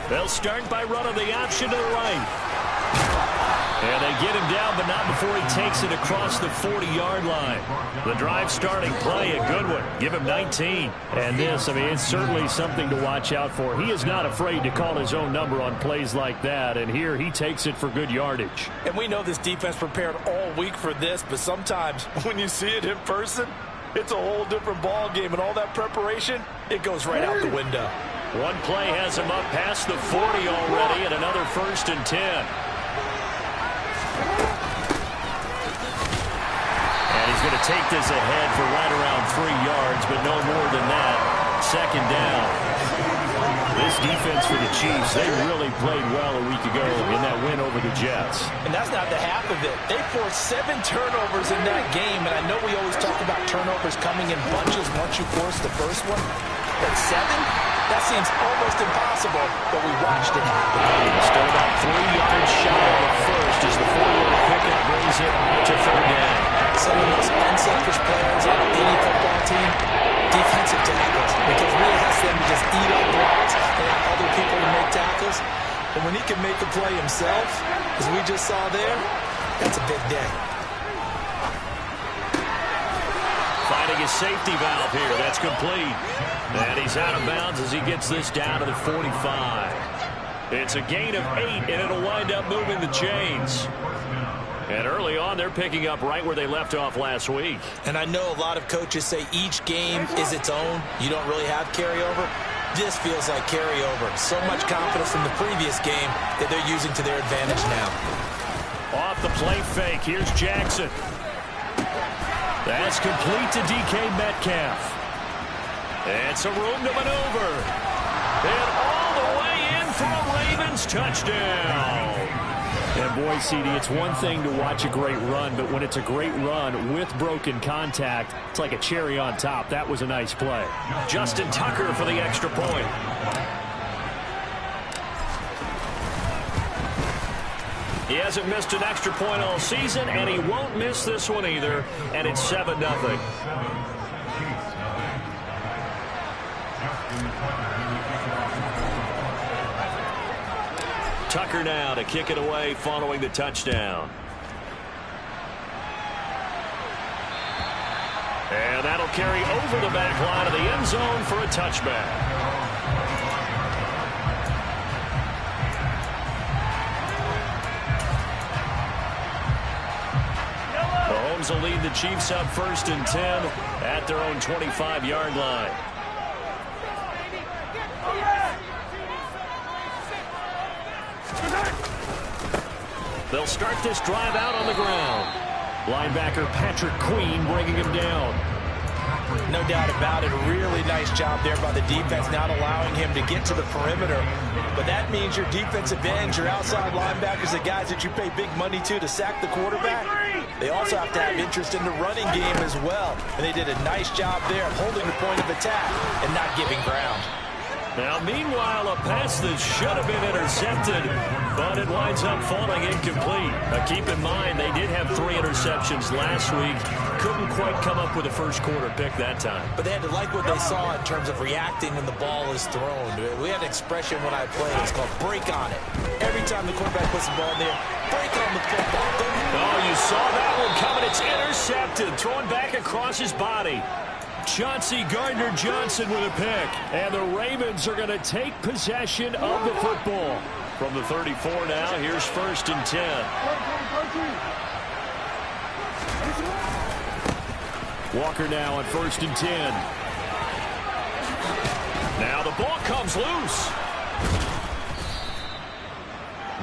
They'll start by running the option to the right. And they get him down, but not before he takes it across the 40-yard line. The drive starting play, a good one. Give him 19. And this, I mean, it's certainly something to watch out for. He is not afraid to call his own number on plays like that. And here he takes it for good yardage. And we know this defense prepared all week for this, but sometimes when you see it in person, it's a whole different ball game. And all that preparation, it goes right out the window. One play has him up past the 40 already, and another 1st and 10. And he's going to take this ahead for right around 3 yards, but no more than that. 2nd down. This defense for the Chiefs, they really played well a week ago in that win over the Jets. And that's not the half of it. They forced 7 turnovers in that game, and I know we always talk about turnovers coming in bunches once you force the first one, but 7? That seems almost impossible, but we watched it happen. Still about 3 yards shy of the first as the 4-yard pickup brings it to 3rd down. Some of the most unselfish players on any football team, defensive tackles, because it really has them to just eat up blocks and have other people to make tackles. But when he can make a play himself, as we just saw there, that's a big day. Finding his safety valve here. That's complete. And he's out of bounds as he gets this down to the 45. It's a gain of 8, and it'll wind up moving the chains. And early on, they're picking up right where they left off last week. And I know a lot of coaches say each game is its own. You don't really have carryover. This feels like carryover. So much confidence from the previous game that they're using to their advantage now. Off the play fake, here's Jackson. That's complete to DK Metcalf. And some room to maneuver. And all the way in for a Ravens touchdown. And boy, CD, it's one thing to watch a great run, but when it's a great run with broken contact, it's like a cherry on top. That was a nice play. Justin Tucker for the extra point. He hasn't missed an extra point all season, and he won't miss this one either. And it's 7-0. Tucker now to kick it away following the touchdown. And that'll carry over the back line of the end zone for a touchback. Mahomes will lead the Chiefs up 1st and 10 at their own 25-yard line. They'll start this drive out on the ground. Linebacker Patrick Queen bringing him down. No doubt about it. A really nice job there by the defense, not allowing him to get to the perimeter. But that means your defensive ends, your outside linebackers, the guys that you pay big money to sack the quarterback, they also have to have interest in the running game as well. And they did a nice job there of holding the point of attack and not giving ground. Now, meanwhile, a pass that should have been intercepted, but it winds up falling incomplete. Keep in mind, they did have 3 interceptions last week. Couldn't quite come up with a first-quarter pick that time. But they had to like what they saw in terms of reacting when the ball is thrown. We had an expression when I played. It's called break on it. Every time the quarterback puts the ball in there, break on the football. Oh, you saw that one coming. It's intercepted. Thrown back across his body. Chauncey Gardner-Johnson with a pick. And the Ravens are going to take possession of the football. From the 34 now, here's 1st and 10. Walker now on 1st and 10. Now the ball comes loose.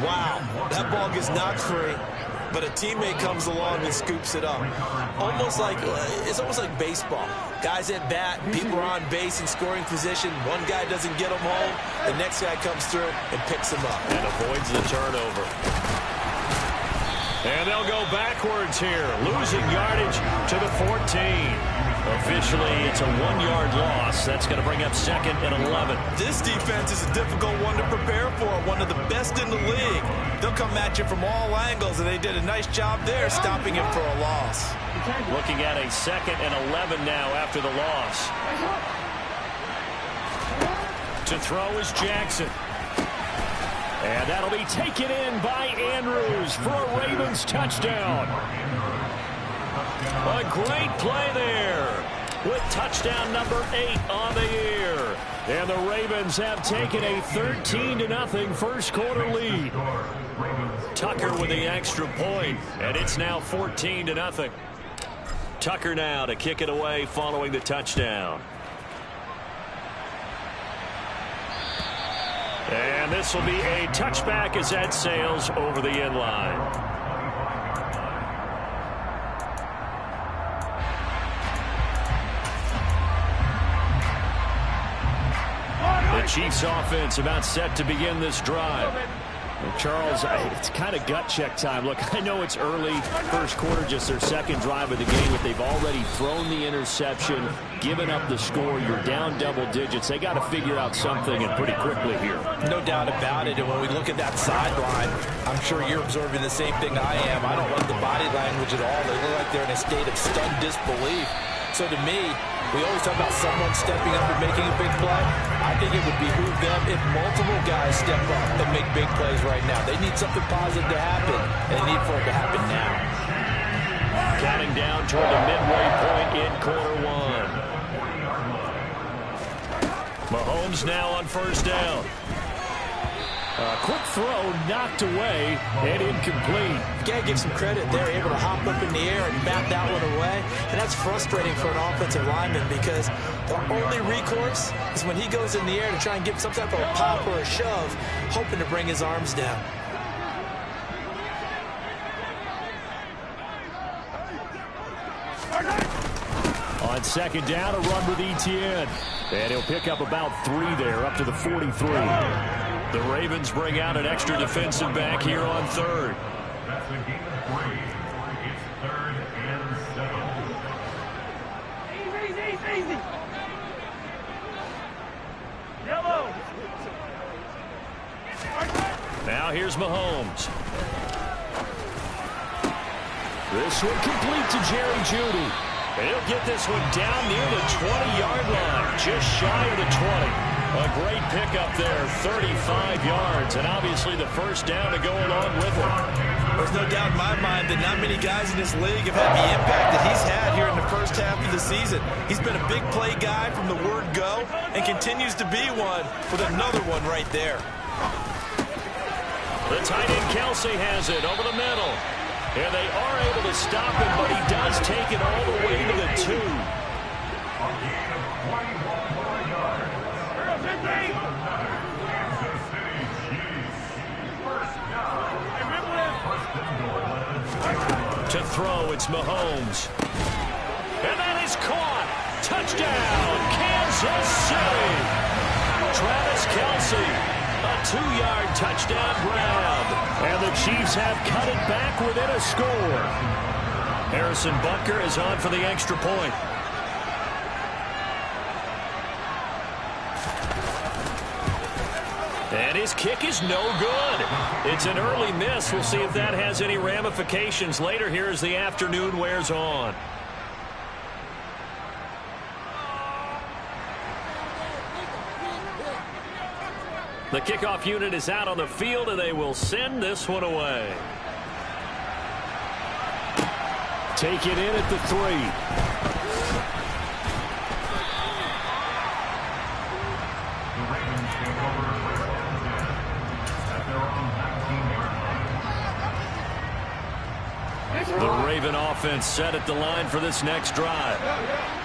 Wow, that ball gets knocked free, but a teammate comes along and scoops it up. It's almost like baseball. Guys at bat, people are on base in scoring position. One guy doesn't get them home. The next guy comes through and picks them up. And avoids the turnover. And they'll go backwards here, losing yardage to the 14. Officially, it's a 1-yard loss. That's going to bring up 2nd and 11. This defense is a difficult one to prepare for, one of the best in the league. they'll come at you from all angles, and they did a nice job there stopping him for a loss. Looking at a 2nd and 11 now after the loss. To throw is Jackson. And that'll be taken in by Andrews for a Ravens touchdown. A great play there with touchdown number 8 on the year. And the Ravens have taken a 13-0 first quarter lead. Tucker with the extra point, and it's now 14-0. Tucker now to kick it away following the touchdown. And this will be a touchback as that sails over the end line. The Chiefs offense about set to begin this drive. And Charles, it's kind of gut check time. Look, I know it's early, first quarter, just their second drive of the game, but they've already thrown the interception, given up the score. You're down double digits. They got to figure out something, and pretty quickly here. No doubt about it. And when we look at that sideline, I'm sure you're observing the same thing I am. I don't like the body language at all. They look like they're in a state of stunned disbelief. So to me, we always talk about someone stepping up and making a big play. I think it would behoove them if multiple guys step up and make big plays right now. They need something positive to happen, and they need for it to happen now. Counting down toward the midway point in quarter 1. Mahomes now on first down. A quick throw knocked away and incomplete. You got to give some credit. They're able to hop up in the air and bat that one away. And that's frustrating for an offensive lineman because the only recourse is when he goes in the air to try and get some type of a pop or a shove, hoping to bring his arms down. On second down, a run with Etienne. And he'll pick up about 3 there, up to the 43. The Ravens bring out an extra defensive back here on third. That's a game of 3. It's 3rd and 7. Easy. Yellow. Now here's Mahomes. This one complete to Jerry Jeudy. He'll get this one down near the 20-yard line, just shy of the 20. A great pickup there, 35 yards, and obviously the first down to go along with it. There's no doubt in my mind that not many guys in this league have had the impact that he's had here in the first half of the season. He's been a big play guy from the word go and continues to be one with another one right there. The tight end Kelsey has it over the middle. And they are able to stop him, but he does take it all the way to the 2. To throw, it's Mahomes. And that is caught. Touchdown, Kansas City. Travis Kelce, a 2-yard touchdown grab. And the Chiefs have cut it back within a score. Harrison Butker is on for the extra point. And his kick is no good. It's an early miss. We'll see if that has any ramifications later here as the afternoon wears on. The kickoff unit is out on the field, and they will send this one away. Take it in at the 3. The Raven offense set at the line for this next drive.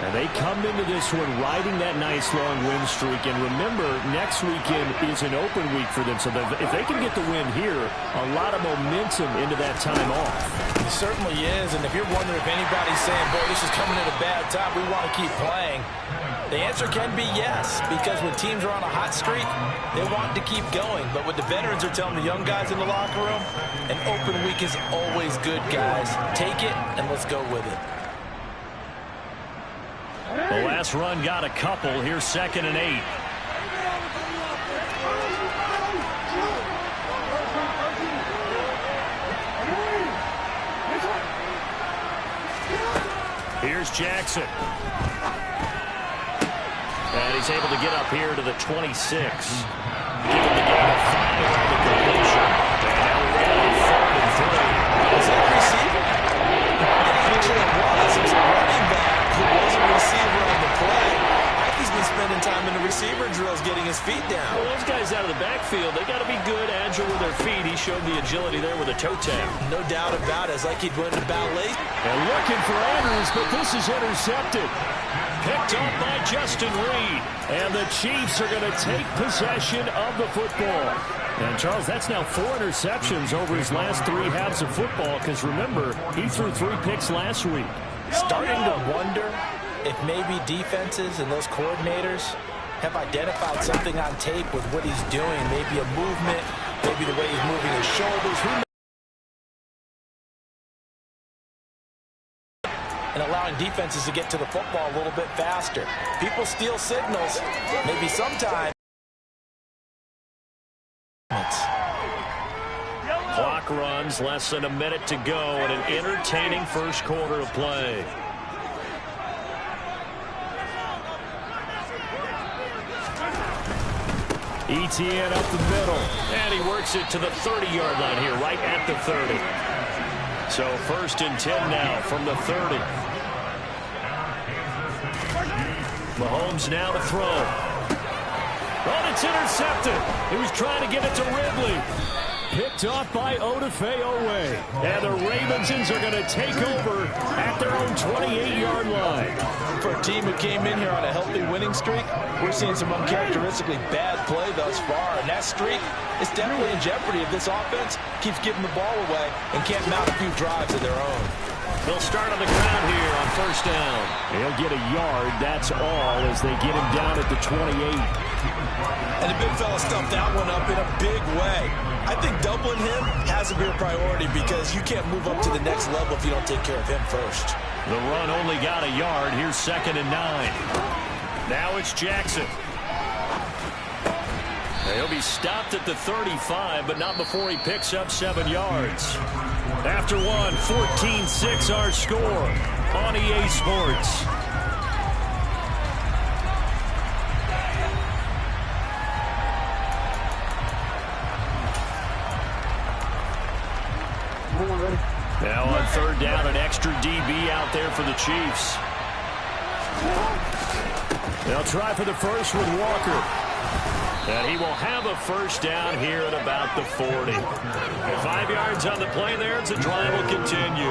And they come into this one riding that nice long win streak. And remember, next weekend is an open week for them. So if they can get the win here, a lot of momentum into that time off. It certainly is. And if you're wondering if anybody's saying, boy, this is coming at a bad time, we want to keep playing, the answer can be yes, because when teams are on a hot streak, they want to keep going. But what the veterans are telling the young guys in the locker room, an open week is always good, guys. Take it, and let's go with it. The last run got a couple. Here's 2nd and 8. Jackson. And he's able to get up here to the 26. Give him the gain of 5 on the completion. And now we're going to 3rd and 3. Was that a receiver? Actually, it was. It was a running back who was a receiver on the play. I think he's been spending time in the receiver drills getting his feet down. Well, those guys out of the backfield, they got to be good, agile with their feet. He showed the agility there with a toe tap. No doubt about it. It's like he'd win the ballet. And looking for Andrews, but this is intercepted. Picked up by Justin Reed. And the Chiefs are going to take possession of the football. And, Charles, that's now 4 interceptions over his last 3 halves of football, because, remember, he threw 3 picks last week. Starting to wonder if maybe defenses and those coordinators have identified something on tape with what he's doing. Maybe a movement, maybe the way he's moving his shoulders. Who knows? And allowing defenses to get to the football a little bit faster. People steal signals, maybe sometimes. Clock runs, less than a minute to go, and an entertaining first quarter of play. ETN up the middle, and he works it to the 30-yard line here, right at the 30. So 1st and 10 now from the 30. Mahomes now to throw. Oh, it's intercepted. He was trying to get it to Ridley. Picked off by Odafe-Oweh. And the Ravens are going to take over at their own 28-yard line. For a team who came in here on a healthy winning streak, we're seeing some uncharacteristically bad play thus far. And that streak is definitely in jeopardy if this offense keeps giving the ball away and can't mount a few drives of their own. They'll start on the ground here on 1st down. He'll get a yard, that's all, as they get him down at the 28. And the big fella stuffed that one up in a big way. I think doubling him has to be a priority because you can't move up to the next level if you don't take care of him first. The run only got a yard. Here's 2nd and 9. Now it's Jackson. He'll be stopped at the 35, but not before he picks up 7 yards. After one, 14-6 our score on EA Sports. Now on 3rd down, an extra DB out there for the Chiefs. They'll try for the first with Walker. And he will have a 1st down here at about the 40. 5 yards on the play there, the drive will continue.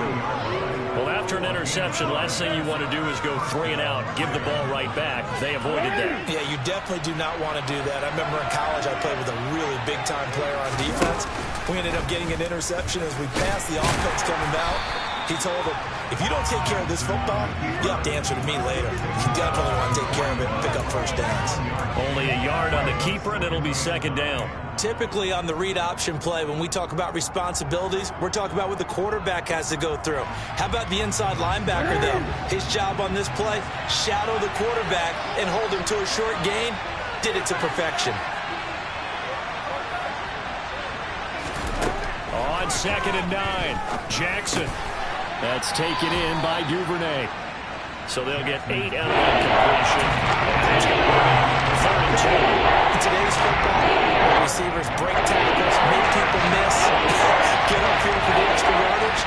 Well, after an interception, last thing you want to do is go 3 and out, give the ball right back. They avoided that. Yeah, you definitely do not want to do that. I remember in college I played with a really big-time player on defense. We ended up getting an interception as we passed the offense coming out. He told him, if you don't take care of this football, you have to answer to me later. You definitely want to take care of it and pick up 1st downs. Only a yard on the keeper, and it'll be 2nd down. Typically on the read option play, when we talk about responsibilities, we're talking about what the quarterback has to go through. How about the inside linebacker, though? His job on this play, shadow the quarterback and hold him to a short gain. Did it to perfection. On 2nd and 9, Jackson. That's taken in by Duvernay. So they'll get 8 out of that completion. And it's going to be 3rd and 2. In today's football, the receivers break tackles, make people miss, get upfield for the extra yardage.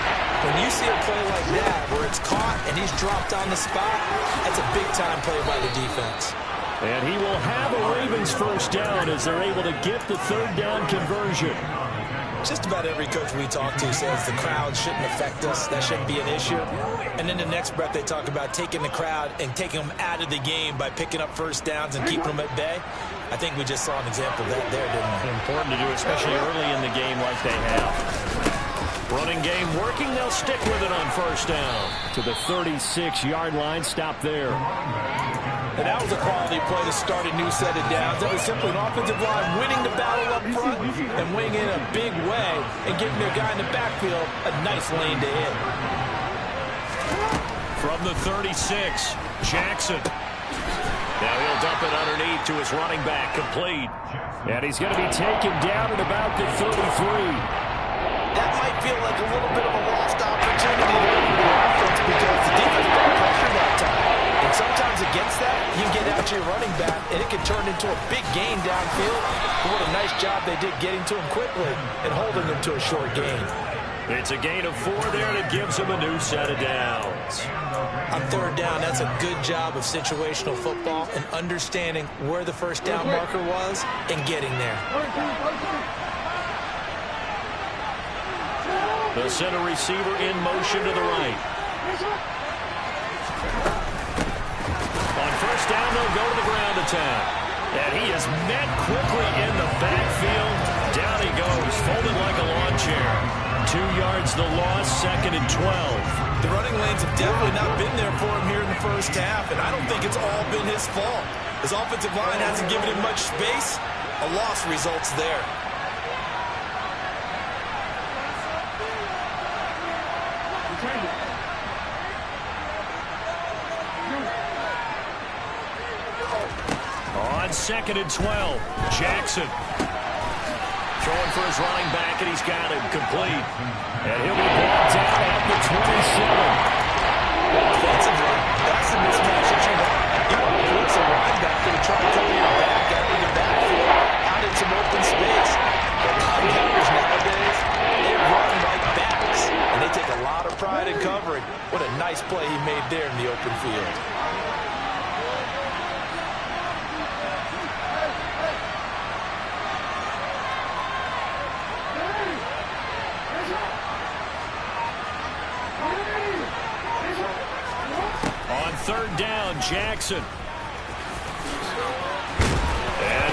When you see a play like that where it's caught and he's dropped on the spot, that's a big-time play by the defense. And he will have a Ravens 1st down as they're able to get the 3rd down conversion. Just about every coach we talk to says the crowd shouldn't affect us. That shouldn't be an issue. And then the next breath they talk about taking the crowd and taking them out of the game by picking up 1st downs and keeping them at bay. I think we just saw an example of that there, didn't we? Important to do, especially early in the game like they have. Running game working. They'll stick with it on 1st down. To the 36-yard line. Stop there. And that was a quality play to start a new set of downs. That was simply an offensive line winning the battle up front and winning in a big way and giving their guy in the backfield a nice lane to hit. From the 36, Jackson. Now he'll dump it underneath to his running back, complete. And he's going to be taken down at about the 33. That might feel like a little bit of a lost opportunity there for the offense because the defense put pressure that You can get out to your running back, and it can turn into a big gain downfield. But what a nice job they did getting to him quickly and holding him to a short gain. It's a gain of 4 there that gives him a new set of downs. On third down, that's a good job of situational football and understanding where the first down marker was and getting there. The center receiver in motion to the right. On first down, they'll go to the ground attack. And he is met quickly in the backfield. Down he goes, folded like a lawn chair. 2 yards the loss, 2nd and 12. The running lanes have definitely not been there for him here in the first half, and I don't think it's all been his fault. His offensive line hasn't given him much space. A loss results there. On 2nd and 12, Jackson. Throwing for his running back, and he's got him complete. And he'll be brought down at the 27. Offensively, that's the mismatch that you want. You want to blitz a linebacker to try to cover your back out in the backfield, out in some open space. The linebackers nowadays, they run like backs, and they take a lot of pride in covering. What a nice play he made there in the open field. Third down, Jackson. And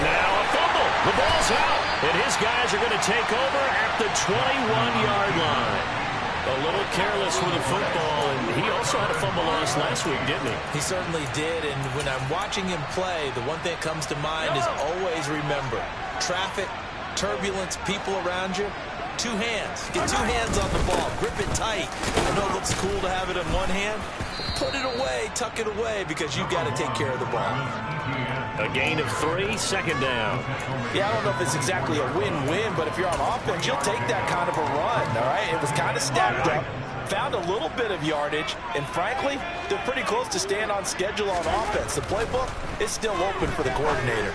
now a fumble. The ball's out. And his guys are going to take over at the 21-yard line. A little careless with the football, and he also had a fumble loss last week, didn't he? He certainly did, and when I'm watching him play, the one thing that comes to mind is always remember, traffic, turbulence, people around you, 2 hands. Get 2 hands on the ball. Grip it tight. I know it looks cool to have it in one hand. Put it away, tuck it away, because you've got to take care of the ball. A gain of 3, 2nd down. Yeah, I don't know if it's exactly a win-win, but if you're on offense, you'll take that kind of a run, all right? It was kind of stacked up, found a little bit of yardage, and frankly, they're pretty close to staying on schedule on offense. The playbook is still open for the coordinator.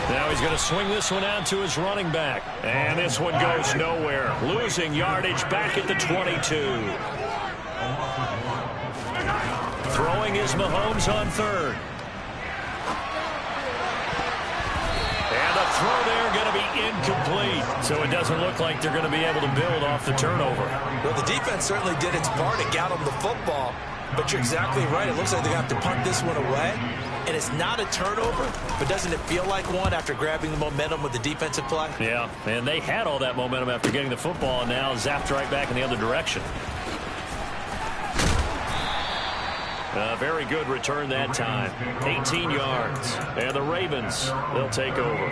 Now he's going to swing this one out to his running back. And this one goes nowhere. Losing yardage back at the 22. Throwing is Mahomes on third. And the throw there going to be incomplete. So it doesn't look like they're going to be able to build off the turnover. Well, the defense certainly did its part to get them the football. But you're exactly right. It looks like they're going to have to punt this one away. And it's not a turnover, but doesn't it feel like one after grabbing the momentum with the defensive play? Yeah, and they had all that momentum after getting the football, and now zapped right back in the other direction. Very good return that time. 18 yards. And the Ravens, they'll take over.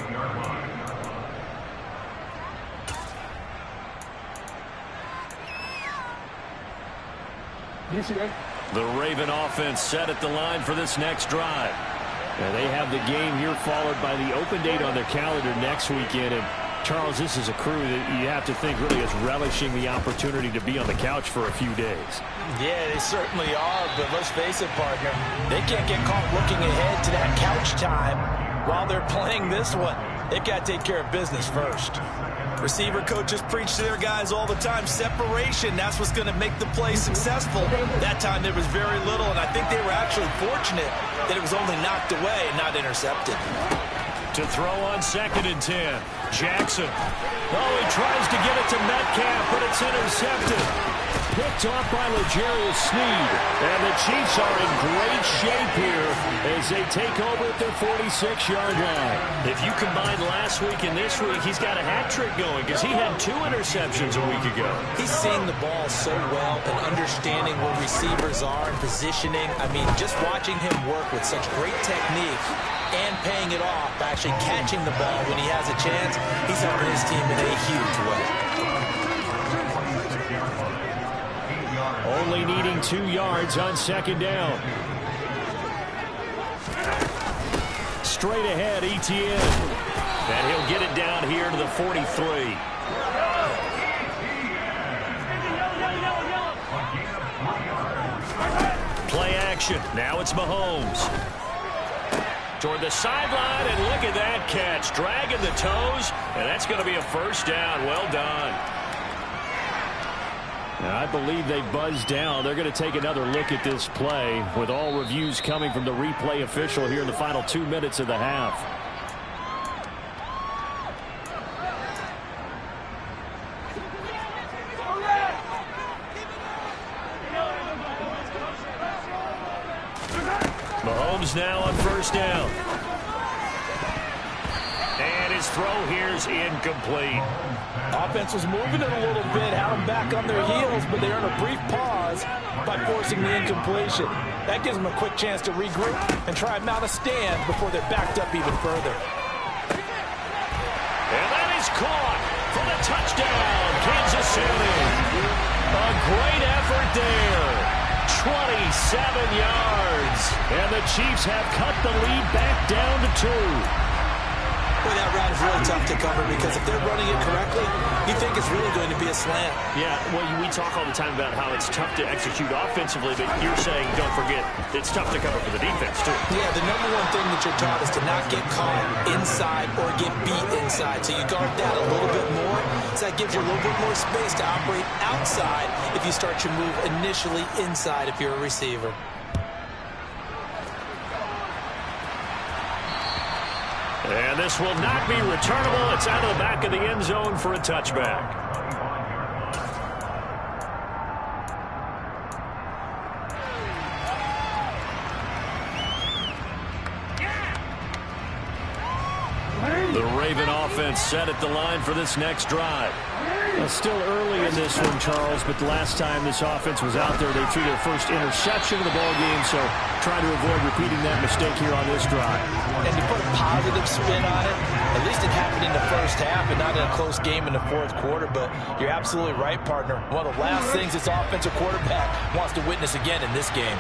The Raven offense set at the line for this next drive. And they have the game here followed by the open date on their calendar next weekend. And Charles, this is a crew that you have to think really is relishing the opportunity to be on the couch for a few days. Yeah, they certainly are, but let's face it, partner, they can't get caught looking ahead to that couch time while they're playing this one. They've got to take care of business first. Receiver coaches preach to their guys all the time. Separation, that's what's going to make the play successful. That time there was very little, and I think they were actually fortunate that it was only knocked away and not intercepted. To throw on 2nd and 10. Jackson. Oh, he tries to get it to Metcalf, but it's intercepted. Picked off by L'Jarius Sneed. And the Chiefs are in great shape here as they take over at their 46-yard line. If you combine last week and this week, he's got a hat trick going because he had 2 interceptions a week ago. He's seeing the ball so well and understanding where receivers are and positioning. I mean, just watching him work with such great technique and paying it off by actually catching the ball when he has a chance, he's helping his team in a huge way. Only needing 2 yards on 2nd down. Straight ahead, Etienne. And he'll get it down here to the 43. Play action. Now it's Mahomes. toward the sideline, and look at that catch. Dragging the toes, and that's going to be a first down. Well done. Now, I believe they buzzed down. They're going to take another look at this play with all reviews coming from the replay official here in the final 2 minutes of the half. Mahomes now on first down. And his throw here's incomplete. Offense was moving it a little bit, had them back on their heels, but they earned a brief pause by forcing the incompletion. That gives them a quick chance to regroup and try and mount a stand before they're backed up even further. And that is caught for the touchdown, Kansas City. A great effort there. 27 yards. And the Chiefs have cut the lead back down to 2. Boy, that route is really tough to cover because if they're running it correctly, you think it's really going to be a slant. Yeah, well, we talk all the time about how it's tough to execute offensively, but you're saying, don't forget, it's tough to cover for the defense, too. Yeah, the number one thing that you're taught is to not get caught inside or get beat inside. So you guard that a little bit more. So that gives you a little bit more space to operate outside if you start your move initially inside if you're a receiver. And this will not be returnable. It's out of the back of the end zone for a touchback. The Raven offense set at the line for this next drive. Well, still early in this one, Charles, but the last time this offense was out there, they threw their first interception of the ball game, so try to avoid repeating that mistake here on this drive. And to put a positive spin on it, at least it happened in the first half and not in a close game in the fourth quarter, but you're absolutely right, partner. One of the last things this offensive quarterback wants to witness again in this game.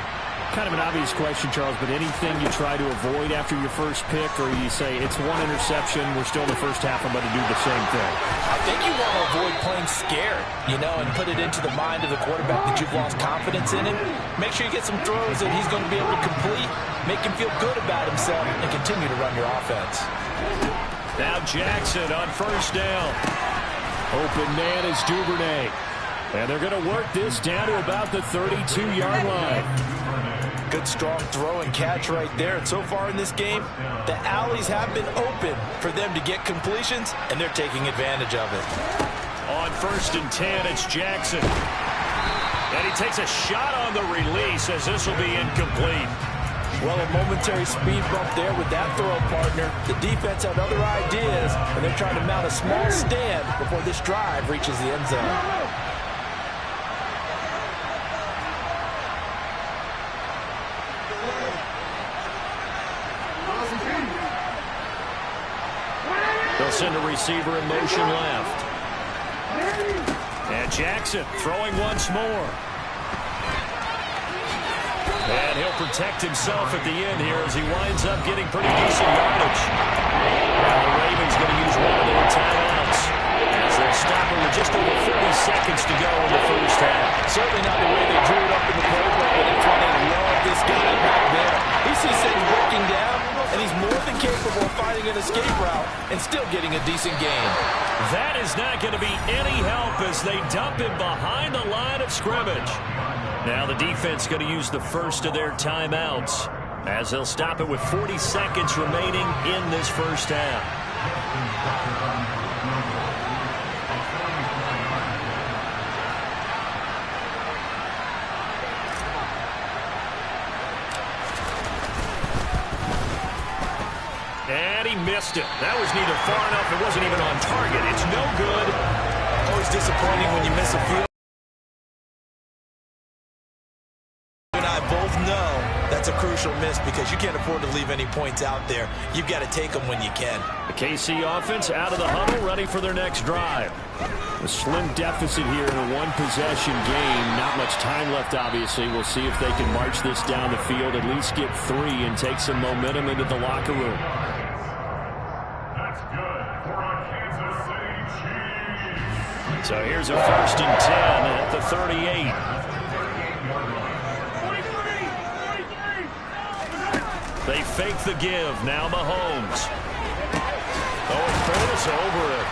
Kind of an obvious question, Charles, but anything you try to avoid after your first pick, or you say it's one interception, we're still in the first half, I'm going to do the same thing? I think you want to avoid playing scared, and put it into the mind of the quarterback that you've lost confidence in him. Make sure you get some throws that he's going to be able to complete, make him feel good about himself, and continue to run your offense. Now Jackson on first down. Open man is Duvernay. And they're going to work this down to about the 32-yard line. Good strong throw and catch right there. And so far in this game, the alleys have been open for them to get completions, and they're taking advantage of it. On first and 10, it's Jackson. And he takes a shot on the release as this will be incomplete. Well, a momentary speed bump there with that throw, partner. The defense had other ideas, and they're trying to mount a small stand before this drive reaches the end zone. They'll send a receiver in motion left. And Jackson throwing once more. And he'll protect himself at the end here as he winds up getting pretty decent yardage. Now the Ravens going to use one of their timeouts as they'll stop him with just over 40 seconds to go in the first half. Certainly not the way they drew it up in the playbook, but that's why they love this guy back there. He sees things breaking down, and he's more than capable of finding an escape route and still getting a decent gain. That is not going to be any help as they dump him behind the line of scrimmage. Now the defense going to use the first of their timeouts as they'll stop it with 40 seconds remaining in this first half. And he missed it. That was neither far enough. It wasn't even on target. It's no good. Always disappointing when you miss a field. You and I both know that's a crucial miss because you can't afford to leave any points out there. You've got to take them when you can. The KC offense out of the huddle, ready for their next drive. A slim deficit here in a one-possession game. Not much time left, obviously. We'll see if they can march this down the field, at least get 3, and take some momentum into the locker room. That's good for a Kansas City Chiefs. So here's a first and 10 at the 38. They fake the give. Now Mahomes. Oh, in fairness, over it.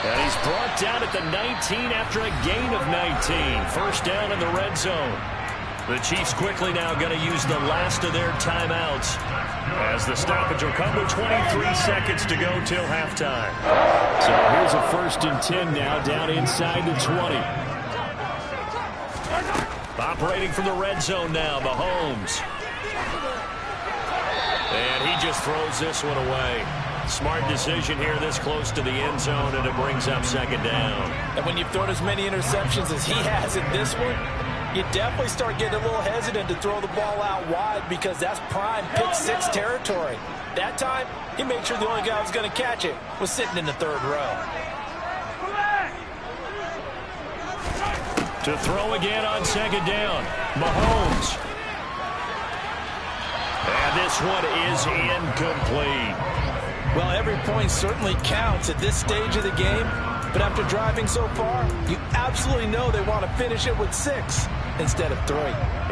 And he's brought down at the 19 after a gain of 19. First down in the red zone. The Chiefs quickly now going to use the last of their timeouts as the stoppage will come with 23 seconds to go till halftime. So here's a 1st and 10 now down inside the 20. Operating from the red zone now, Mahomes. And he just throws this one away. Smart decision here this close to the end zone, and it brings up 2nd down. And when you've thrown as many interceptions as he has in this one, you definitely start getting a little hesitant to throw the ball out wide because that's prime pick 6 territory. That time, he made sure the only guy who was going to catch it was sitting in the 3rd row. To throw again on 2nd down, Mahomes. And this one is incomplete. Well, every point certainly counts at this stage of the game, but after driving so far, you absolutely know they want to finish it with 6 instead of 3.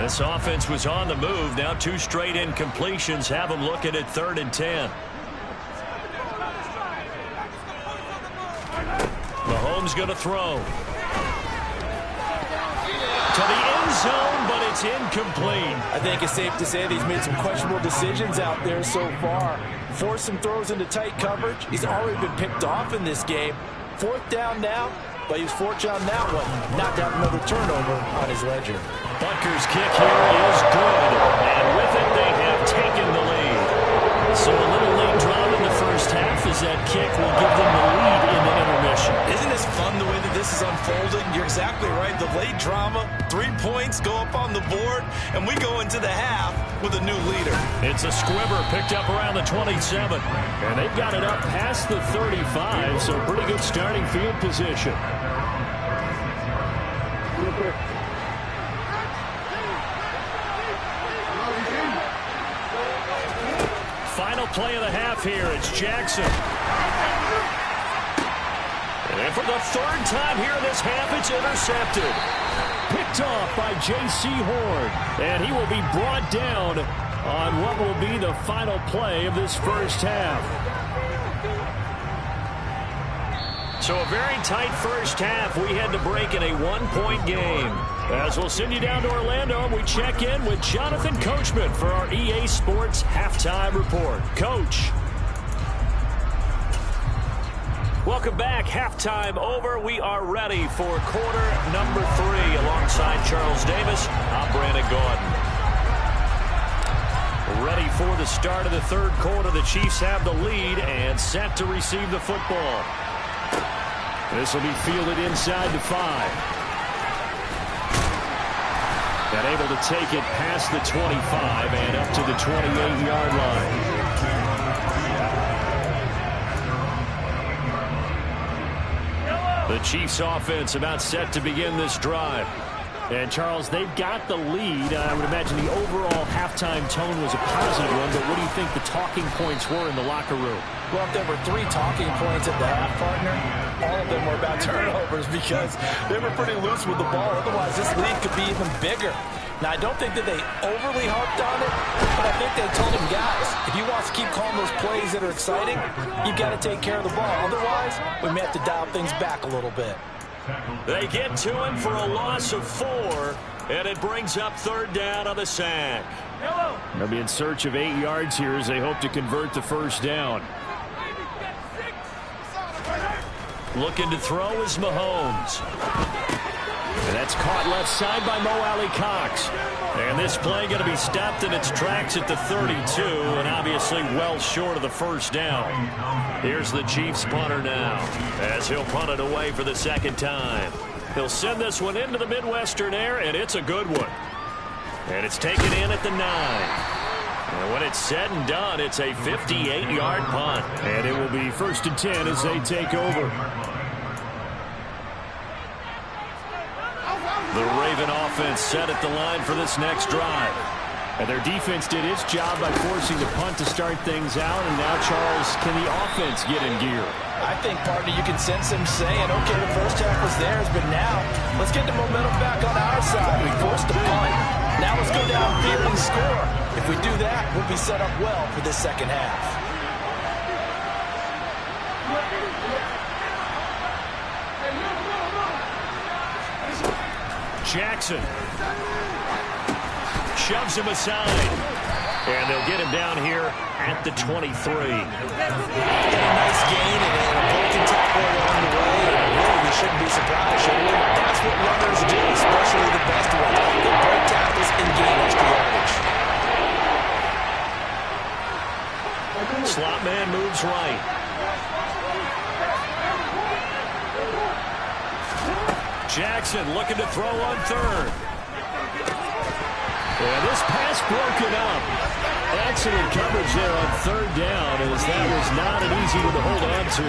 This offense was on the move. Now 2 straight incompletions have them looking at 3rd and 10. Mahomes going to throw. To the end zone, but it's incomplete. I think it's safe to say that he's made some questionable decisions out there so far. Forced some throws into tight coverage. He's already been picked off in this game. 4th down now, but he was fortunate on that one not to have another turnover on his ledger. Butker's kick here is good, and with it they have taken the lead. So a little late drop in the first half as that kick will give them the lead in the intermission. Isn't this fun the way that this is unfolding? You're exactly right. The late drama, 3 points go up on the board, and we go into the half with a new leader. It's a squibber picked up around the 27, and they've got it up past the 35, so pretty good starting field position. Final play of the half here. It's Jackson. And for the 3rd time here in this half, it's intercepted. Picked off by J.C. Horn. And he will be brought down on what will be the final play of this first half. So a very tight first half. We had to break in a 1-point game. As we'll send you down to Orlando, and we check in with Jonathan Coachman for our EA Sports Halftime Report. Coach. Welcome back. Halftime over. We are ready for quarter number 3. Alongside Charles Davis, I'm Brandon Gordon. Ready for the start of the 3rd quarter. The Chiefs have the lead and set to receive the football. This will be fielded inside the 5. And able to take it past the 25 and up to the 28-yard line. The Chiefs offense about set to begin this drive. And, Charles, they've got the lead. I would imagine the overall halftime tone was a positive one, but what do you think the talking points were in the locker room? Well, if there were 3 talking points at the half, partner, all of them were about turnovers because they were pretty loose with the ball. Otherwise, this lead could be even bigger. Now, I don't think that they overly harped on it, but I think they told him, guys, if you want to keep calling those plays that are exciting, you've got to take care of the ball. Otherwise, we may have to dial things back a little bit. They get to him for a loss of 4, and it brings up 3rd down on the sack. They'll be in search of 8 yards here as they hope to convert the first down. Looking to throw is Mahomes. And that's caught left side by Mo Alley Cox. And this play going to be stopped in its tracks at the 32, and obviously well short of the first down. Here's the Chiefs punter now, as he'll punt it away for the 2nd time. He'll send this one into the Midwestern air, and it's a good one. And it's taken in at the 9. And when it's said and done, it's a 58-yard punt. And it will be 1st and 10 as they take over. The Raven offense set at the line for this next drive. And their defense did its job by forcing the punt to start things out. And now, Charles, can the offense get in gear? I think, partner, you can sense him saying, okay, the first half was theirs, but now let's get the momentum back on our side. We forced a punt. Now let's go downfield and score. If we do that, we'll be set up well for this second half. Jackson shoves him aside. And they'll get him down here at the 23. Got a nice gain and a broken tackle along the way. And really, we shouldn't be surprised, should we? That's what runners do, especially the best ones. They break tackles and gain extra yardage. Slot man moves right. Jackson looking to throw on third. And this pass broken up. Excellent coverage there on third down, as that was not an easy one to hold on to.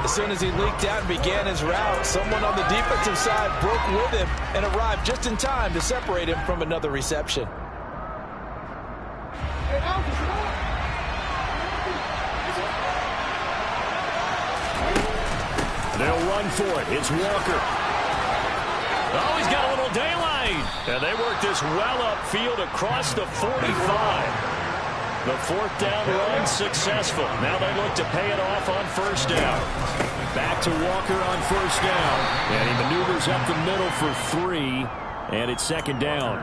As soon as he leaked out and began his route, someone on the defensive side broke with him and arrived just in time to separate him from another reception. They'll run for it. It's Walker. Oh, he's got a little daylight. And they work this well upfield across the 45. The fourth down run successful. Now they look to pay it off on first down. Back to Walker on first down. And he maneuvers up the middle for 3. And it's second down.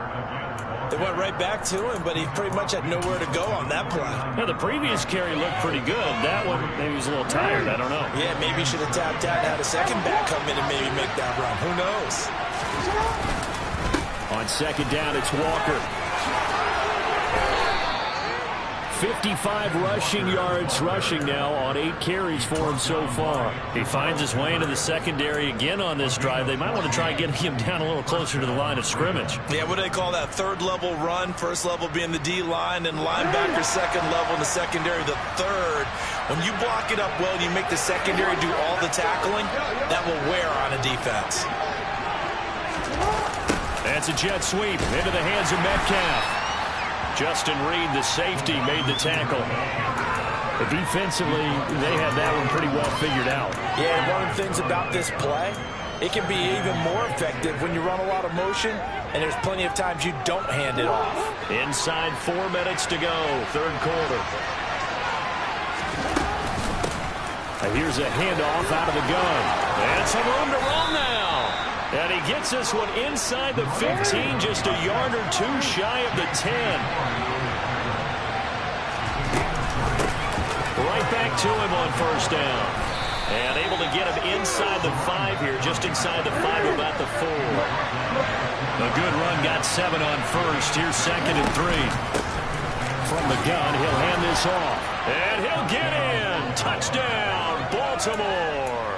They went right back to him, but he pretty much had nowhere to go on that play. Now, the previous carry looked pretty good. That one, maybe he was a little tired. I don't know. Yeah, maybe he should have tapped out and had a second back come in and maybe make that run. Who knows? On second down, it's Walker. 55 rushing yards rushing now on 8 carries for him so far. He finds his way into the secondary again on this drive. They might want to try getting him down a little closer to the line of scrimmage. Yeah, what do they call that? Third level run, first level being the D-line, and linebacker second level in the secondary, the third. When you block it up well and you make the secondary do all the tackling, that will wear on a defense. That's a jet sweep into the hands of Metcalf. Justin Reed, the safety, made the tackle. But defensively, they have that one pretty well figured out. Yeah, one of the things about this play, it can be even more effective when you run a lot of motion, and there's plenty of times you don't hand it off. Inside 4 minutes to go, third quarter. And here's a handoff out of the gun. And some room to run now. And he gets this one inside the 15, just a yard or 2 shy of the 10. Right back to him on first down. And able to get him inside the 5 here, just inside the 5, about the 4. A good run, got 7 on first. Here's second and 3. From the gun, he'll hand this off. And he'll get in. Touchdown, Baltimore.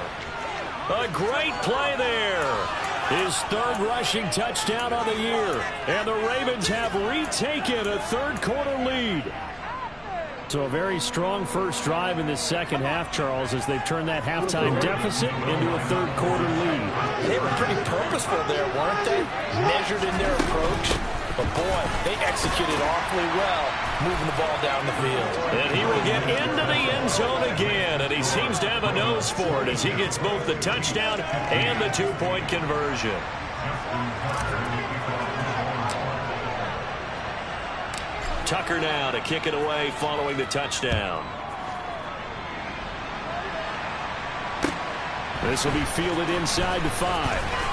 A great play there. His third rushing touchdown of the year. And the Ravens have retaken a third quarter lead. So a very strong first drive in this second half, Charles, as they've turned that halftime deficit into a third quarter lead. They were pretty purposeful there, weren't they? Measured in their approach. But boy, they executed awfully well, moving the ball down the field. And he will get into the end zone again, and he seems to have a nose for it as he gets both the touchdown and the 2-point conversion. Tucker now to kick it away following the touchdown. This will be fielded inside the 5.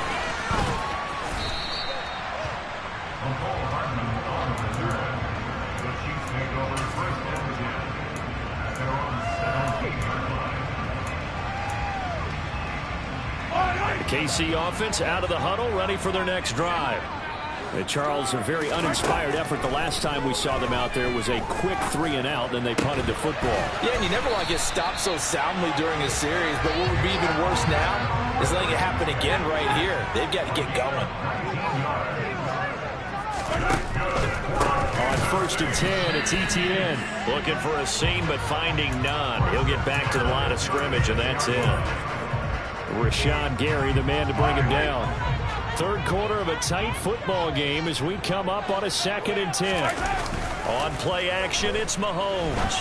The KC offense out of the huddle, ready for their next drive. Charles, a very uninspired effort. The last time we saw them out there was a quick 3-and-out, then they punted the football. Yeah, and you never want to get stopped so soundly during a series, but what would be even worse now is letting it happen again right here. They've got to get going. On first and 10, it's Etienne. Looking for a seam, but finding none. He'll get back to the line of scrimmage, and that's it. Rashawn Gary, the man to bring him down. Third quarter of a tight football game as we come up on a 2nd and 10. On play action, it's Mahomes.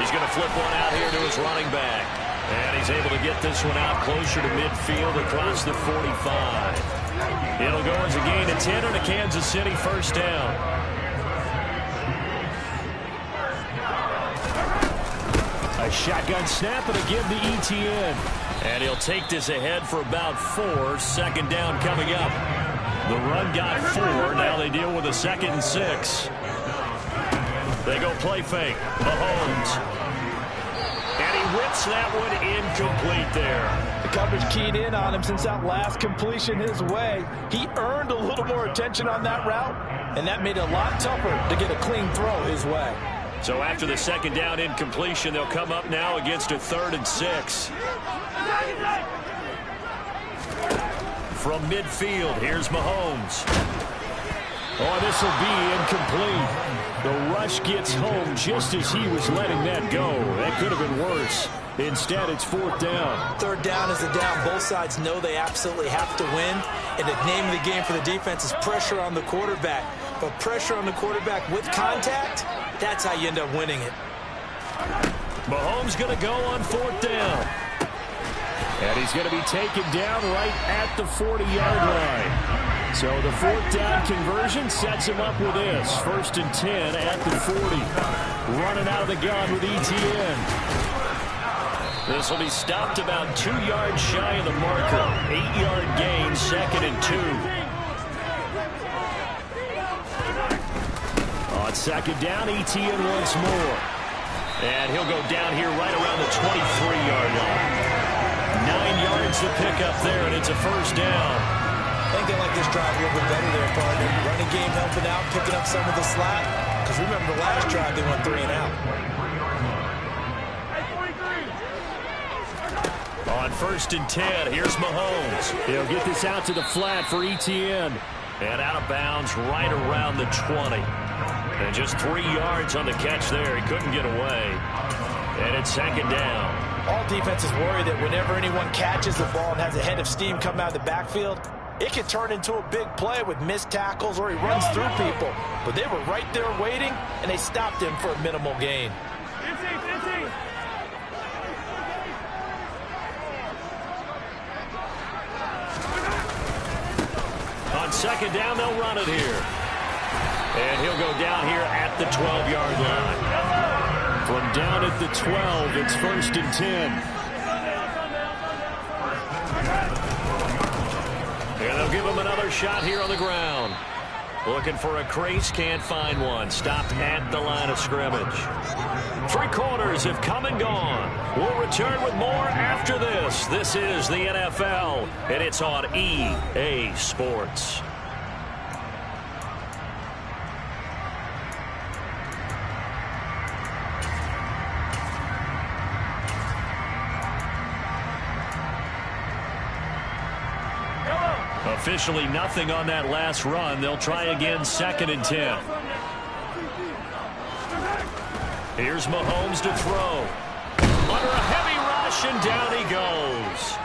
He He's going to flip one out here to his running back. And he's able to get this one out closer to midfield across the 45. It'll go as a gain of 10 and a Kansas City first down. A shotgun snap and a give to ETN. And he'll take this ahead for about 4. Second down coming up. The run got 4. Now they deal with a 2nd and 6. They go play fake. Mahomes. And he whips that one incomplete there. The coverage keyed in on him since that last completion his way. He earned a little more attention on that route, and that made it a lot tougher to get a clean throw his way. So after the 2nd down incompletion, they'll come up now against a 3rd and 6. From midfield, here's Mahomes. Oh, this will be incomplete. The rush gets home just as he was letting that go. That could have been worse. Instead, it's 4th down. 3rd down is the down. Both sides know they absolutely have to win. And the name of the game for the defense is pressure on the quarterback. But pressure on the quarterback with contact, that's how you end up winning it. Mahomes going to go on 4th down. And he's going to be taken down right at the 40-yard line. So the 4th down conversion sets him up with this. 1st and 10 at the 40. Running out of the gun with ETN. This will be stopped about 2 yards shy of the marker. 8-yard gain, 2nd and 2. On 2nd down, ETN once more. And he'll go down here right around the 23-yard line. 9 yards to pick up there, and it's a 1st down. I think they like this drive a little bit better there, partner. Running game helping out, picking up some of the slack. Because remember the last drive, they went 3 and out. On 1st and 10, here's Mahomes. He'll get this out to the flat for ETN. And out of bounds right around the 20. And just 3 yards on the catch there. He couldn't get away. And it's 2nd down. All defenses worry that whenever anyone catches the ball and has a head of steam come out of the backfield, it can turn into a big play with missed tackles or he runs through people. But they were right there waiting, and they stopped him for a minimal gain. On 2nd down, they'll run it here. And he'll go down here at the 12-yard line. From down at the 12, it's 1st and 10. And they'll give him another shot here on the ground. Looking for a crease, can't find one. Stopped at the line of scrimmage. 3 quarters have come and gone. We'll return with more after this. This is the NFL, and it's on EA Sports. Officially nothing on that last run. They'll try again, 2nd and 10. Here's Mahomes to throw. Under a heavy rush, and down he goes.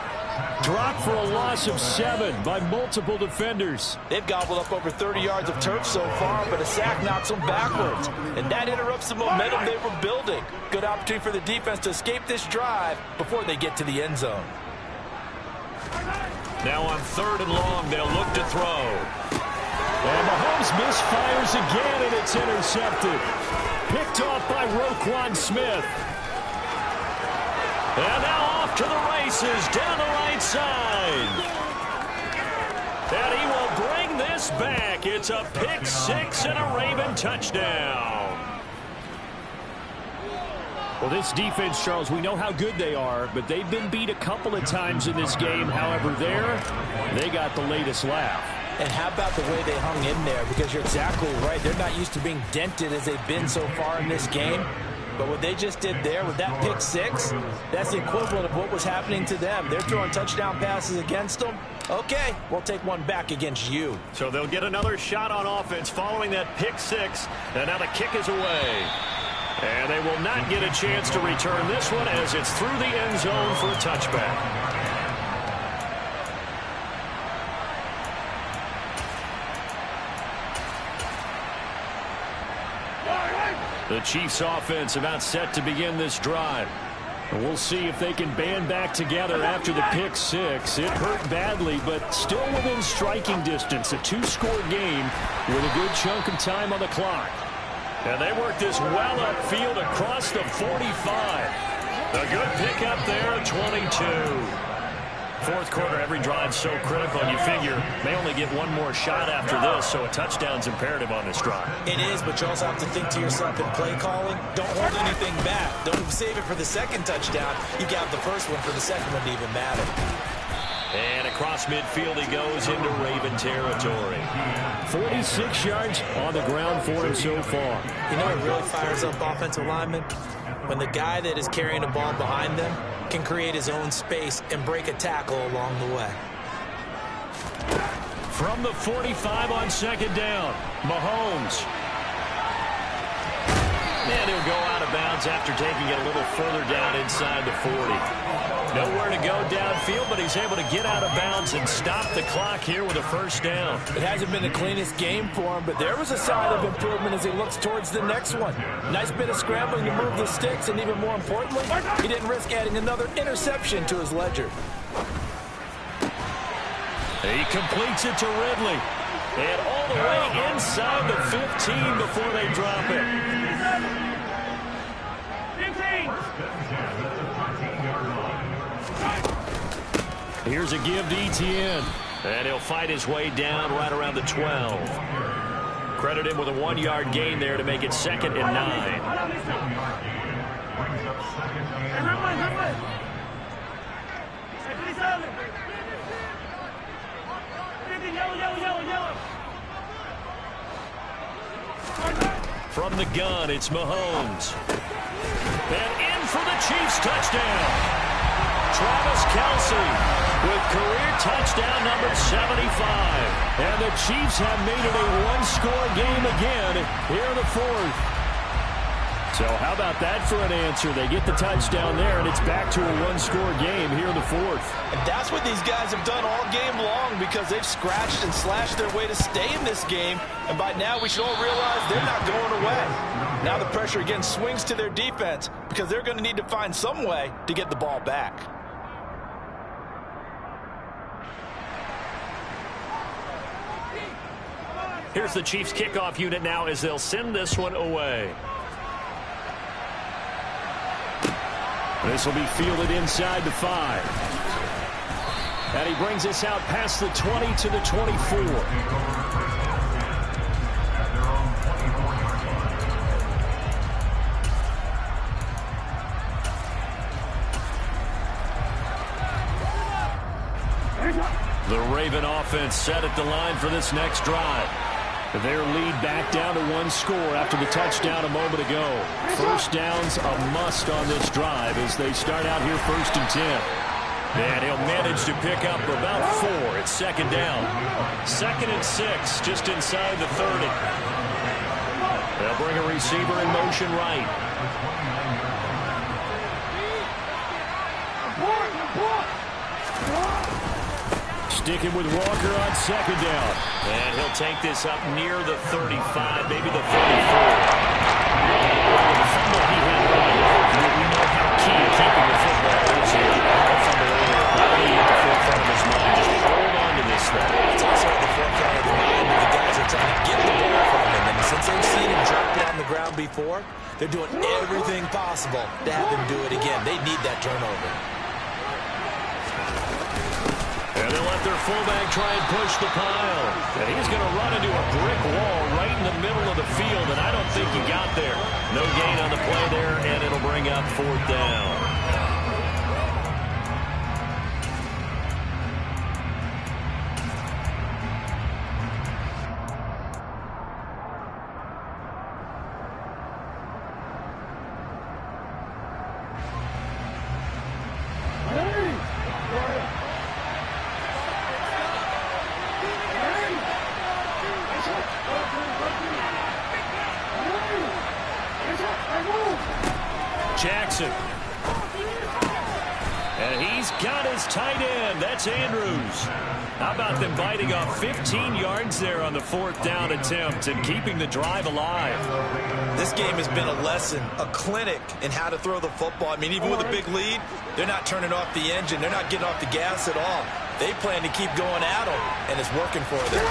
Dropped for a loss of 7 by multiple defenders. They've gobbled up over 30 yards of turf so far, but a sack knocks them backwards. And that interrupts the momentum they were building. Good opportunity for the defense to escape this drive before they get to the end zone. Now on 3rd and long, they'll look to throw. And Mahomes misfires again, and it's intercepted. Picked off by Roquan Smith. And now off to the races down the right side. And he will bring this back. It's a pick 6 and a Raven touchdown. Well, this defense, Charles, we know how good they are, but they've been beat a couple of times in this game. However, they got the latest laugh. And how about the way they hung in there? Because you're exactly right. They're not used to being dented as they've been so far in this game. But what they just did there with that pick 6, that's the equivalent of what was happening to them. They're throwing touchdown passes against them. Okay, we'll take one back against you. So they'll get another shot on offense following that pick 6. And now the kick is away. And they will not get a chance to return this one as it's through the end zone for a touchback. The Chiefs offense about set to begin this drive. We'll see if they can band back together after the pick six. It hurt badly, but still within striking distance. A two-score game with a good chunk of time on the clock. And they work this well upfield across the 45. A good pickup there, 22. Fourth quarter, every drive so critical, and you figure they only get one more shot after this, so a touchdown's imperative on this drive. It is, but you also have to think to yourself in play calling, don't hold anything back. Don't save it for the second touchdown. You got the first one for the second one to even matter. And across midfield he goes into Raven territory. 46 yards on the ground for him so far. You know what really fires up offensive linemen? When the guy that is carrying the ball behind them can create his own space and break a tackle along the way. From the 45 on second down, Mahomes. And he'll go out of bounds after taking it a little further down inside the 40. Nowhere to go downfield, but he's able to get out of bounds and stop the clock here with a first down. It hasn't been the cleanest game for him, but there was a sign of improvement as he looks towards the next one. Nice bit of scrambling to move the sticks, and even more importantly, he didn't risk adding another interception to his ledger. He completes it to Ridley. And all the way inside the 15 before they drop it. Here's a give to Etienne. And he'll fight his way down right around the 12. Credit him with a 1-yard gain there to make it 2nd and 9. From the gun, it's Mahomes. And in for the Chiefs touchdown. Travis Kelce with career touchdown number 75. And the Chiefs have made it a one-score game again here in the fourth. So how about that for an answer? They get the touchdown there, and it's back to a one-score game here in the fourth. And that's what these guys have done all game long because they've scratched and slashed their way to stay in this game. And by now, we should all realize they're not going away. Now the pressure again swings to their defense because they're going to need to find some way to get the ball back. Here's the Chiefs kickoff unit now as they'll send this one away. This will be fielded inside the 5. And he brings us out past the 20 to the 24. The Raven offense set at the line for this next drive. Their lead back down to one score after the touchdown a moment ago. First down's a must on this drive as they start out here 1st and 10. And he'll manage to pick up about 4. It's 2nd down. 2nd and 6 just inside the 30. They'll bring a receiver in motion right. Sticking with Walker on 2nd down. And he'll take this up near the 35, maybe the 34. The fumble he had earlier, we know how key keeping the football is here. That fumble earlier, probably at the forefront of his mind. Just hold on to this thing. It's also at the forefront of the mind of the guys are trying to get the ball from him. And since they've seen him drop it on the ground before, they're doing everything possible to have him do it again. They need that turnover. And they'll let their fullback try and push the pile. And he's going to run into a brick wall right in the middle of the field, and I don't think he got there. No gain on the play there, and it'll bring up 4th down. Jackson. And he's got his his tight end. That's Andrews. How about them biting off 15 yards there on the 4th down attempt and keeping the drive alive? This game has been a lesson, a clinic in how to throw the football. I mean, even with a big lead, they're not turning off the engine. They're not getting off the gas at all. They plan to keep going at them, and it's working for them.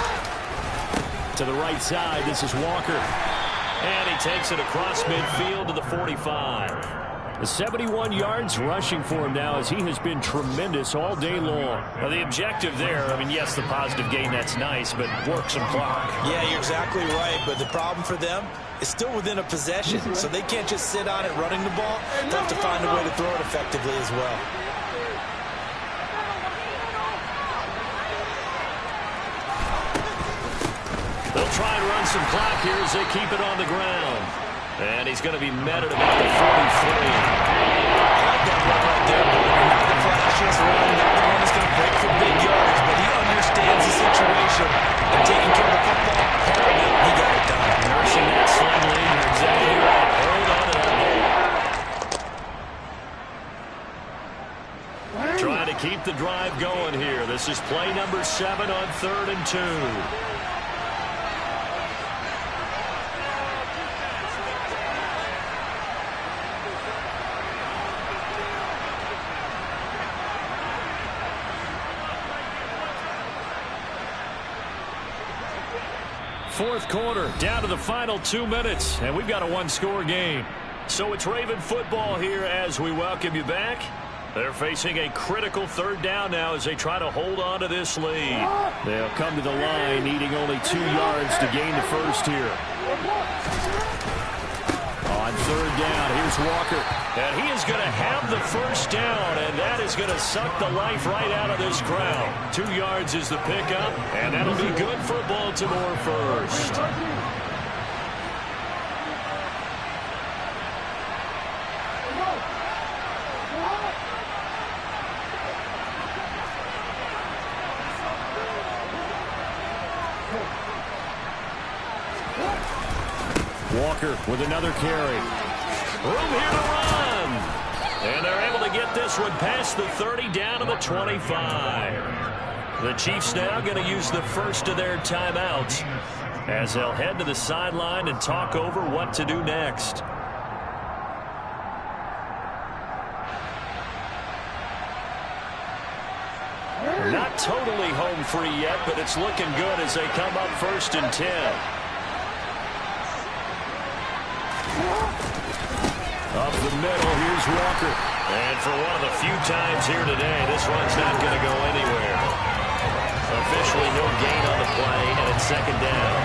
To the right side, this is Walker. And he takes it across midfield to the 45. 71 yards rushing for him now as he has been tremendous all day long. Well, the objective there, I mean, yes, the positive gain, that's nice, but work some clock. Yeah, you're exactly right, but the problem for them is still within a possession, so they can't just sit on it running the ball. They'll have to find a way to throw it effectively as well. They'll try and run some clock here as they keep it on the ground. And he's going to be met at about the 43. That run right there, not the flashiest run, not the one that's going to break for big yards, but he understands the situation and taking care of the football. He got it done. Nursing that slim lead. You're exactly right. Hold on to that ball. Trying to keep the drive going here. This is play number 7 on 3rd and 2. Fourth quarter, down to the final 2 minutes, and we've got a one-score game. So it's Raven football here as we welcome you back. They're facing a critical 3rd down now as they try to hold on to this lead. They'll come to the line needing only 2 yards to gain the first here. On 3rd down, here's Walker. And he is going to have the first down, and that is going to suck the life right out of this crowd. 2 yards is the pickup, and that'll be good for Baltimore first. Walker with another carry. Room here to run. And they're able to get this one past the 30 down to the 25. The Chiefs now going to use the first of their timeouts as they'll head to the sideline and talk over what to do next. Not totally home free yet, but it's looking good as they come up 1st and 10. Up the middle, here's Walker. And for one of the few times here today, this one's not going to go anywhere. Officially no gain on the play, and it's 2nd down.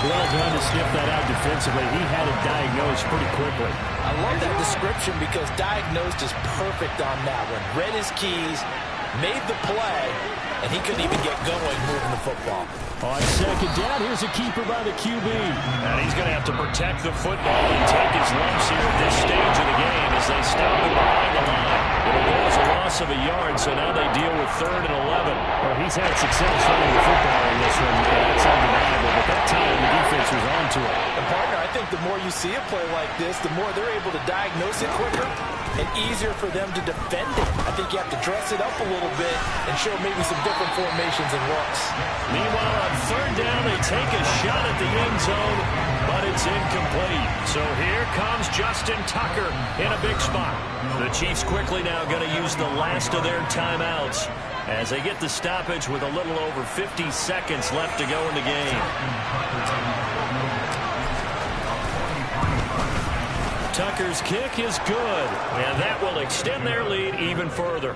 Well done to sniff that out defensively. He had it diagnosed pretty quickly. I love that description because diagnosed is perfect on that one. Read his keys, made the play, and he couldn't even get going moving the football. On 2nd down, here's a keeper by the QB. And he's going to have to protect the football and take his lumps here at this stage of the game as they stop him behind the line. It was a loss of a yard, so now they deal with 3rd and 11. Well, he's had success running the football in this one. That's undeniable, but that time the defense was on to it. And partner, I think the more you see a play like this, the more they're able to diagnose it quicker and easier for them to defend it. I think you have to dress it up a little bit and show maybe some different formations and looks. Meanwhile, on 3rd down, they take a shot at the end zone, but it's incomplete. So here comes Justin Tucker in a big spot. The Chiefs quickly now going to use the last of their timeouts as they get the stoppage with a little over 50 seconds left to go in the game. Tucker's kick is good, and that will extend their lead even further.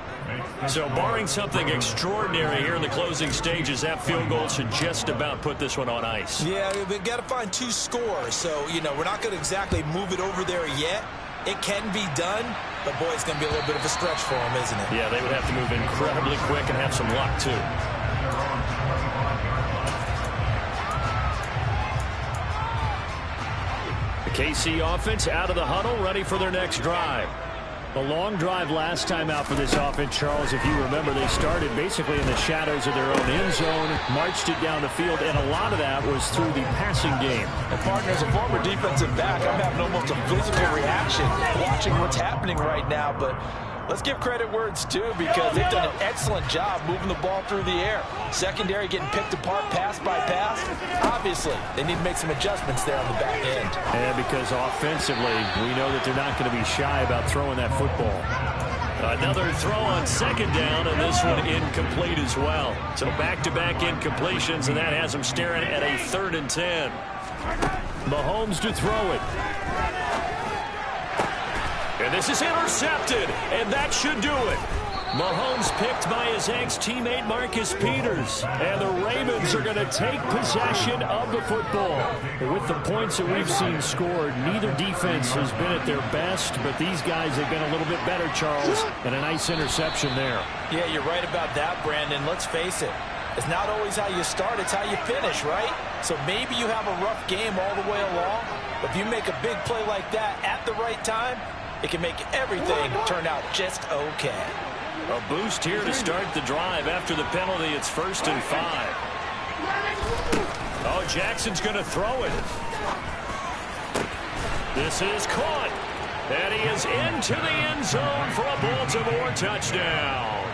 So barring something extraordinary here in the closing stages, that field goal should just about put this one on ice. Yeah, we've got to find 2 scores. So, you know, we're not going to exactly move it over there yet. It can be done, but, boy, it's going to be a little bit of a stretch for them, isn't it? Yeah, they would have to move incredibly quick and have some luck, too. KC offense out of the huddle, ready for their next drive. The long drive last time out for this offense, Charles, if you remember, they started basically in the shadows of their own end zone, marched it down the field, and a lot of that was through the passing game. And partner, as a former defensive back, I'm having almost a physical reaction watching what's happening right now, but Let's give credit where it's due because they've done an excellent job moving the ball through the air. Secondary getting picked apart pass by pass. Obviously, they need to make some adjustments there on the back end. And because offensively, we know that they're not going to be shy about throwing that football. Another throw on second down, and this one incomplete as well. So back-to-back incompletions, and that has them staring at a 3rd and 10. Mahomes to throw it. And this is intercepted, and that should do it. Mahomes picked by his ex-teammate Marcus Peters. And the Ravens are going to take possession of the football. With the points that we've seen scored, neither defense has been at their best, but these guys have been a little bit better, Charles, and a nice interception there. Yeah, you're right about that, Brandon. Let's face it. It's not always how you start, it's how you finish, right? So maybe you have a rough game all the way along, but if you make a big play like that at the right time, it can make everything turn out just okay. A boost here to start the drive. After the penalty, it's 1st and 5. Oh, Jackson's going to throw it. This is caught. And he is into the end zone for a Baltimore touchdown.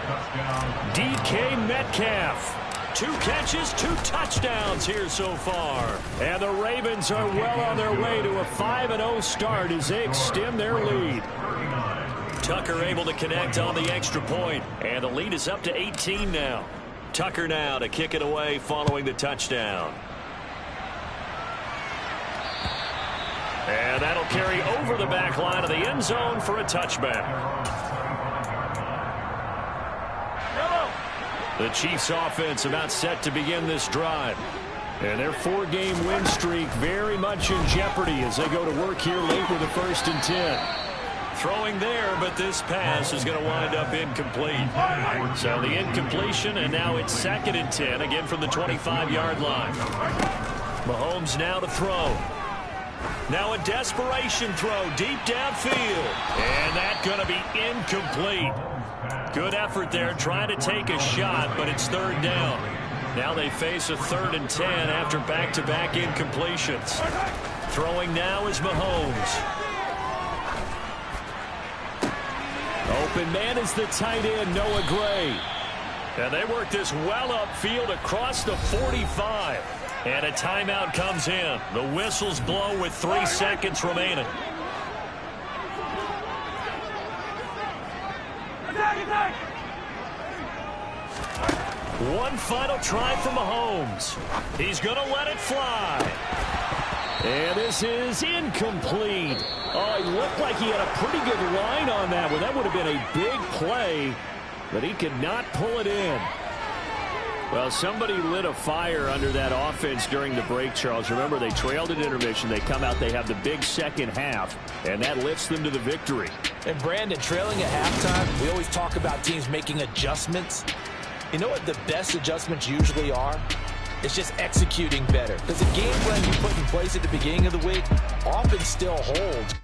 DK Metcalf. 2 catches, 2 touchdowns here so far. And the Ravens are well on their way to a 5-0 start as they extend their lead. Tucker able to connect on the extra point. And the lead is up to 18 now. Tucker now to kick it away following the touchdown. And that'll carry over the back line of the end zone for a touchback. The Chiefs offense about set to begin this drive. And their 4-game win streak very much in jeopardy as they go to work here late with a 1st and 10. Throwing there, but this pass is going to wind up incomplete. So the incompletion, and now it's 2nd and 10, again from the 25-yard line. Mahomes now to throw. Now a desperation throw deep downfield. And that's going to be incomplete. Good effort there, trying to take a shot, but it's 3rd down. Now they face a 3rd and 10 after back-to-back incompletions. Throwing now is Mahomes. Open man is the tight end, Noah Gray. And they work this well upfield across the 45. And a timeout comes in. The whistles blow with 3 seconds remaining. One final try from Mahomes. He's going to let it fly. And this is incomplete. Oh, it looked like he had a pretty good line on that one. That would have been a big play, but he could not pull it in. Well, somebody lit a fire under that offense during the break, Charles. Remember, they trailed at intermission. They come out, they have the big second half, and that lifts them to the victory. And Brandon, trailing at halftime, we always talk about teams making adjustments. You know what the best adjustments usually are? It's just executing better. Because the game plan you put in place at the beginning of the week often still holds.